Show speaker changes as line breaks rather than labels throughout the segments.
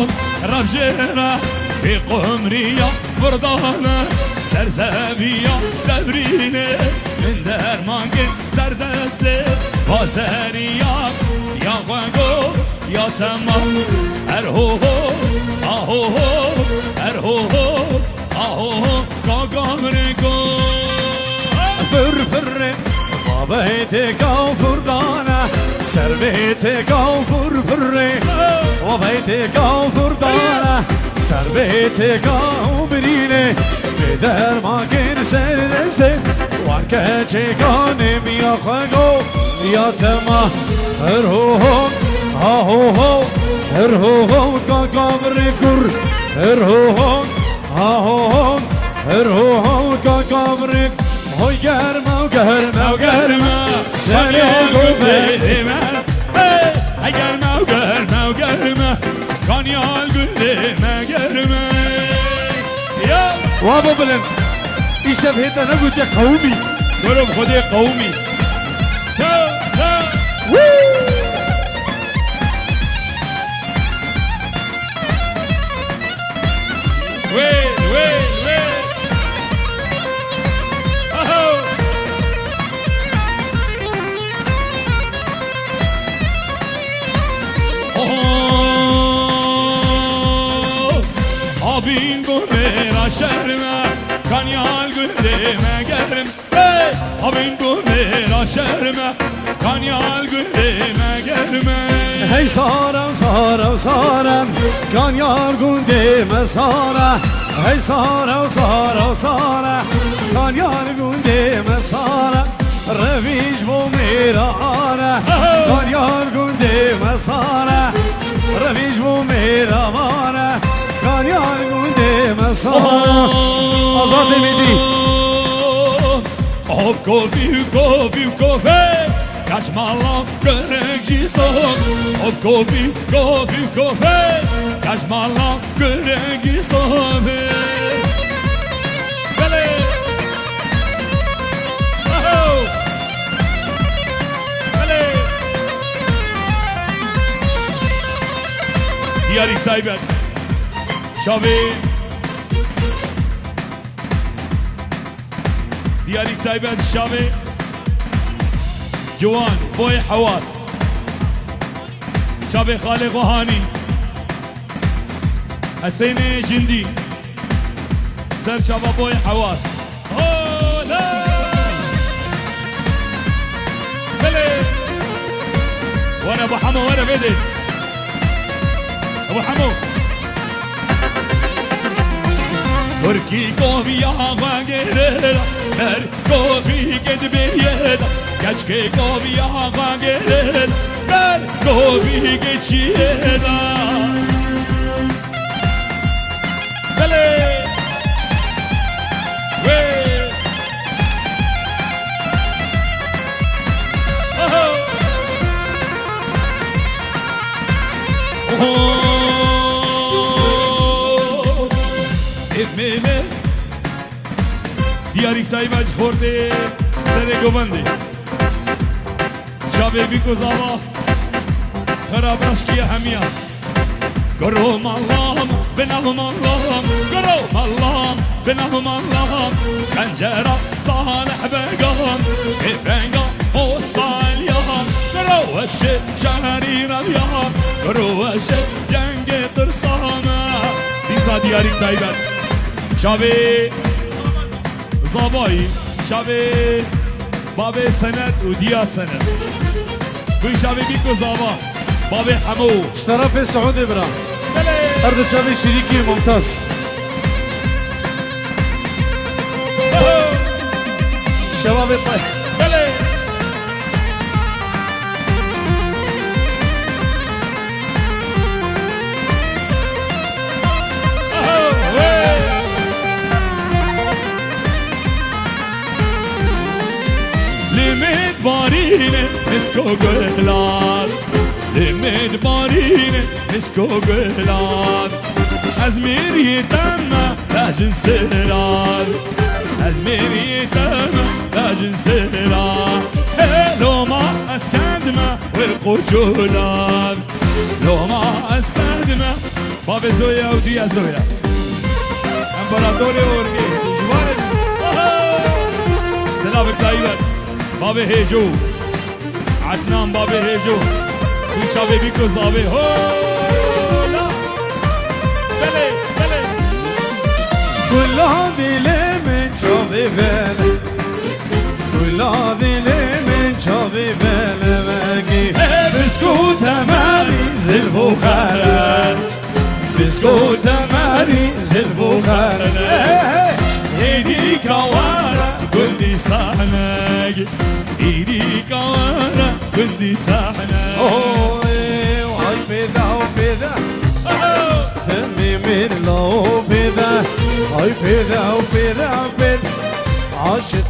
قوم ربجرة في قمرية بردانة سرزبية دبرينة من درمانك سردسته بازرية يا غنگو يا تمام ارهو اهو ارهو اهو قاقامركو
فرفر وبيتك وفردانة سر بيتك وفرفر وبيتك وفردانة سر بيتك وبرينة بدر ما كن سردسه وانك چکانم یا خنگو یا تما ارهوهم آهوهم ارهوهم کاکامرکر ارهوهم آهوهم ارهوهم کاکامرک هوی گرما و گرما و گرما
سلیاگو بیدیمه گرما و گرما و گرما کانیال گلدیمه گرما
وابا بلند این شب هیتا نگود یا قومی
برم خودی قومی Abin bu mera şerme Kanyal güldeme gerim Abin bu mera şerme Kanyal güldeme gerime
Hey saram saram saram Kanyal güldeme sara Hey saram saram saram Kanyal güldeme sara Reviş bu mera ara Kanyal güldeme sara Reviş bu mera ara Kanyal güldeme sara Azad emedi
Hop kofi kofi kofi Kaçma lan göreki son Hop kofi kofi kofi Kaçma lan göreki son Bele Bele Diğer sahibi Şabi دياري تايبات الشامي جوان بوي حواس شابي خالق وهاني حسيني جندي سر شابا بوي حواس هولا بلي وانا ابو حمو وانا بدي ابو حمو تركي قومي يا غاقرر Her kofi gidmeyeda Geçke kofi yağa gelir Her kofi geçiyeda Bele Ve Oho Oho Evmeme دیاری سایمج خورده سر گوبنده شابه بیکو زاوا خراب رشکی همیا گروم اللهم بنهم اللهم گروم اللهم بنهم اللهم خنجرة صالح بقام افنقا اوستاليام گروش شهری ربیام گروش جنگ ترسامه دیسا دیاری سایمج شابه زابایی شبه بابه سند و دیا سند بوی شبه بیکو زابا بابه حمو
اشتراف سعود برا هر دو شبه شریکی ممتاز شباب طيب
بله بارینه مسکو گلار لمد بارینه مسکو گلار از میریتم لاجن سرار از میریتم لاجن سرار لو ما اسكندما والقجولار لو ما اسكندما باب زويا وديا زويا امبراطوري اورجي سلامك دايما بابي هيجو عدنان بابي هيجو وشابي بيكو زابي هو لا بلي بلي
كل هذه من شافي بلا كل هذه من شافي بلا باقي
بسكوت ماري زلفو خالد بسكوت ماري زلفو خالد ايدي كوارا قلدي صحنك ايدي كوارا قلدي صحنك
وهاي بذا وبذا ثمي من لو بذا هاي بذا وبذا وبذا عاشق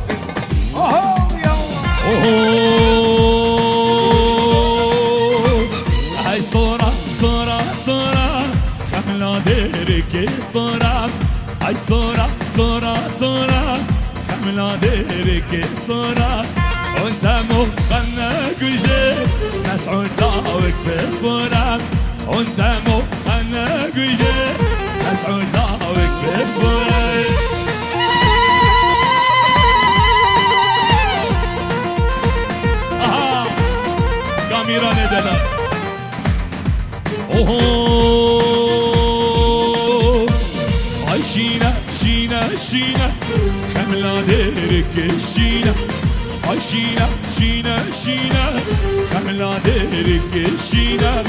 هاي صورة صورة صورة شملة ديرك صورة هاي صورة صورة صورة شملة ديرك صورة وانت مغنى قجي مسعود لاوك بصورة وانت مغنى قجي مسعود لاوك بصورة كاميرا ندلا اوه هاي شينا شينا شينا شملة ديرك الشينا هاي شينا شينا شينا شملة ديرك الشينا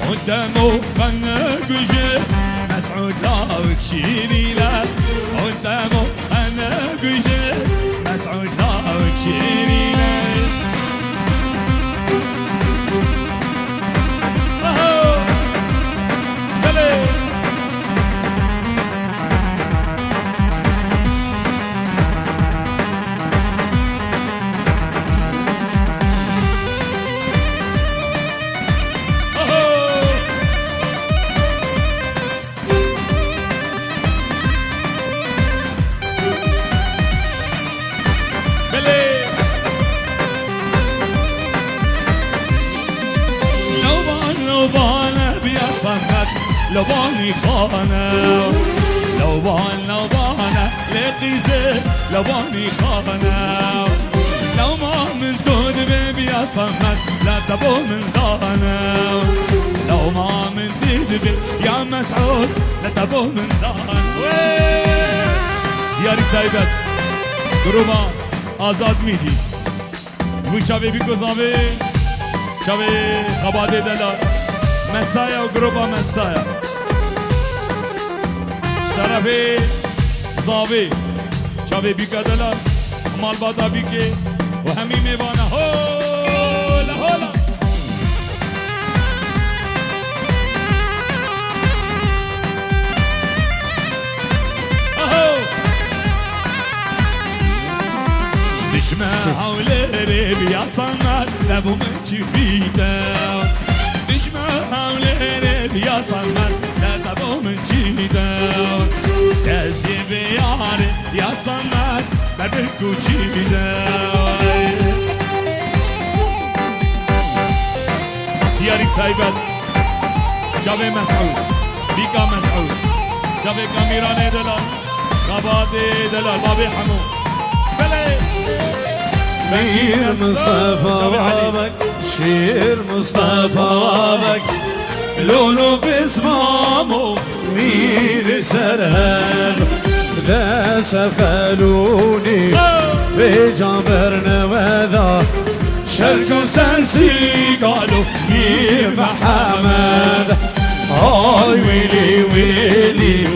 قدامه غنى قجي مسعود لاوك شيرينا قدامه غنى قجي مسعود لاوك شيرينا لو باني خانة لو بانة لقيزة لو باني خانة لو ما من تود بيبي يا صمت لا تبو من ضانة لو ما من تدبي يا مسعود لا تبو من ضانة يا ريت سايبت قروبا آزاد ميدي وشابي بيكو زابي شابي خبادي دلال مسايا وقروبا مسايا شرفي زابي شابي بيكا دلال مال بادا بيكي وهمي ميوانا هولا هولا اهو دشمه حولي يا صمت لابو من شفيته دشمه حولي يا صمت لا تبو من شفيته تزي بياري يا صمت ببكو شفيته دياري تايبت جاوي مسعود بيكا مسعود جاوي كاميراني دلال غاباتي دلال بابي حمو بلي
مير مصطفى بابك شير مصطفى بابك لونه باسمامو مير سلام ذا سفلوني بجابرنا وذا شرجو سنسي قالوا مير محمد هاي ويلي ويلي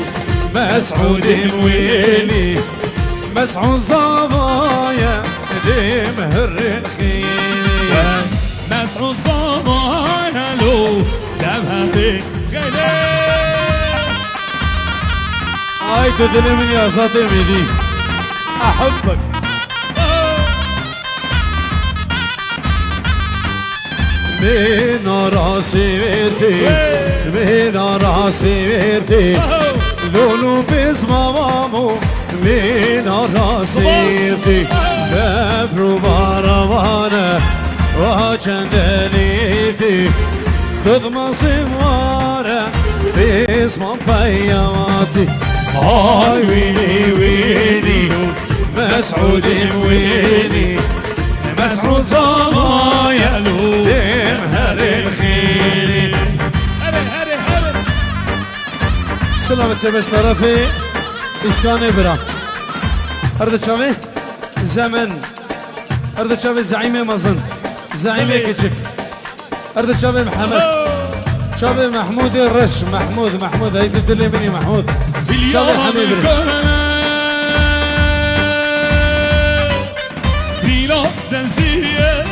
مسعود ويلي مسعود صبايا مهر الخيل
مسعود صبايا له دمها غيلي
هاي تظلمني يا ساطمي دي احبك من راسي بيتي من راسي بيتي لولو باسم مامو من راسي بيتي بفرو باروانا وچندليتي تضم صوارا اسمه بياماتي هاي ويلي ويلي مسعود ويلي مسعود صبايا له دمهر الخيل سلامة سبش طرفي إسكان برا أرد شامي زمن أرد شامي زعيمي مظن زعيمي كتشك أرد شامي محمد شامي محمود الرش محمود هيدي الدلي مني محمود شامي حبيبي
بلا دنزية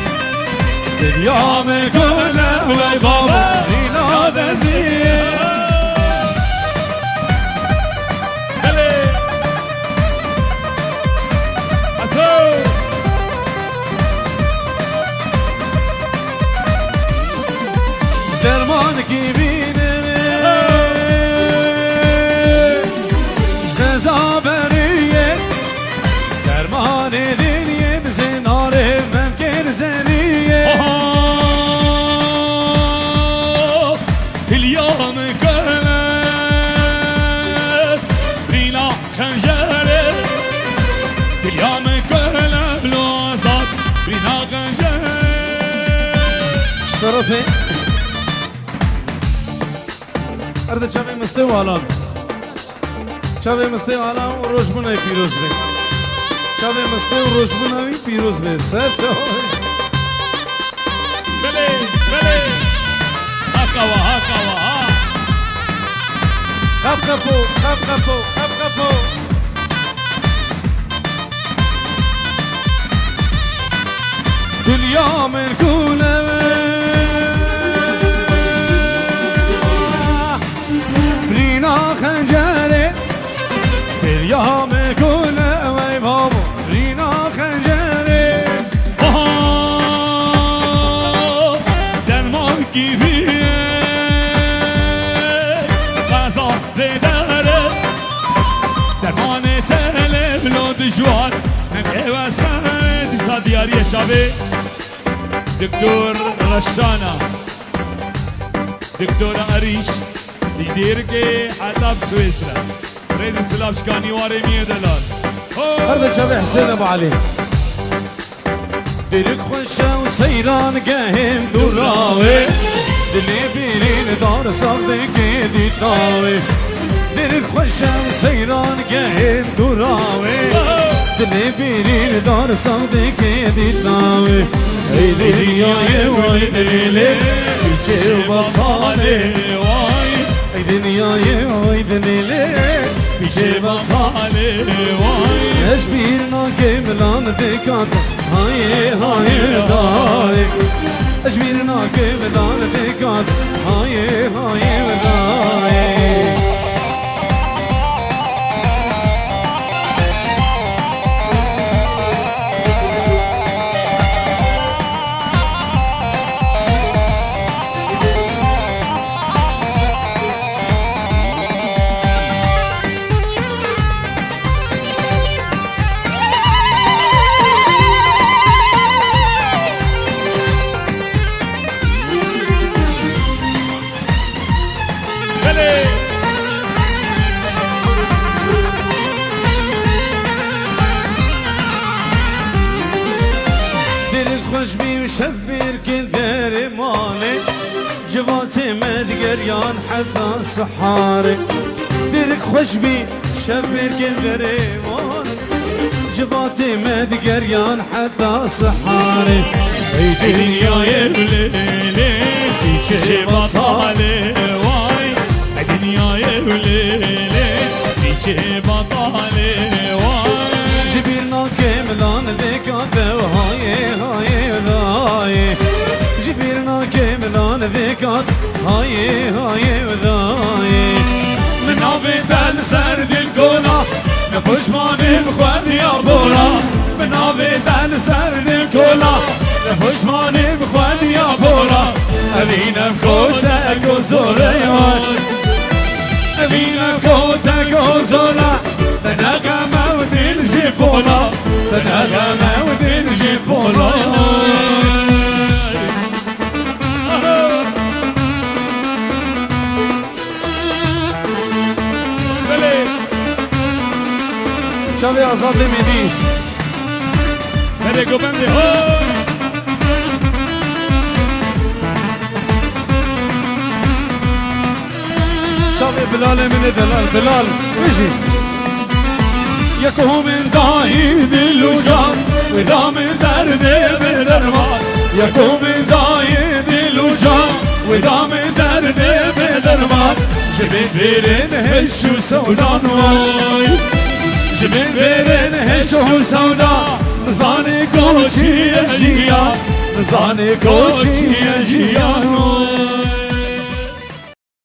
اليوم كله ولا بابا بلا دنزية درمان كيبينه خزابريه درمان دنيا بزنار ممكن زنيه
اليوم كله بلا خنجره اليوم كله بلا صوت بلا خنجره
اشترفي أرد شامي مستوى على شامي مستوى على وروش بناي بيروز بي شامي مستوى وروش بناي بيروز بي سر شوش
بلي هكوا ها
خب دنيا من كونه خنجره اليوم كله وي بابا رينا خنجره
درمان gibi غزا بداره درمان تله بلو دجوار من عوض خد صدياري شابي دكتور رشانا دكتور عريش يدير كي حتى بسويسرا ريد سلاب شكاني واري 100 دولار
هذا شبه حسين ابو علي ديرك خوشة وسيران قاهم دراوي دلي بيرين دار صدق دي طاوي ديرك خوشة وسيران قاهم دراوي دلي بيرين دار صدق دي طاوي اي دنيا واي دليلي بيجي بطالي اي دنيا واي دليلي بيجي بطالي واي اشبيرنا كملان دكات هاي داي اشبيرنا كملان دكات هاي داي شبير كل دير مالي جباتي مدقريان حتى صحاري ديرك خوش بي شبير كل دير مالي جباتي مدقريان حتى صحاري اي دنيا يبليلي في جباتالي واي اي دنيا يبليلي في جباتالي واي جبيرنا كملان ذكاته وهاي ذاي جبيرنا كملان ذكات هاي وذاي من عبيد سرد الكولا نبشمان بخوان يا بولا من عبيد سرد الكولا نبشمان بخوان يا بولا أبينا بكوتك وزوريان أبينا بكوتك وزولا تنغم ودين جيبولا تنغم ودين جيبولا چاوی آزاد میدی
سر گوبنده ها
چاوی بلال من دلال بلال بجی یکو من دایی دل و جان و دام درد به درمان یکو من دایی دل و جان و دام درد به درمان جبین بیرن هشو سودان وای جبین بیرن هشو سودا نزانی کوچی جیان نزانی کوچی جیان وای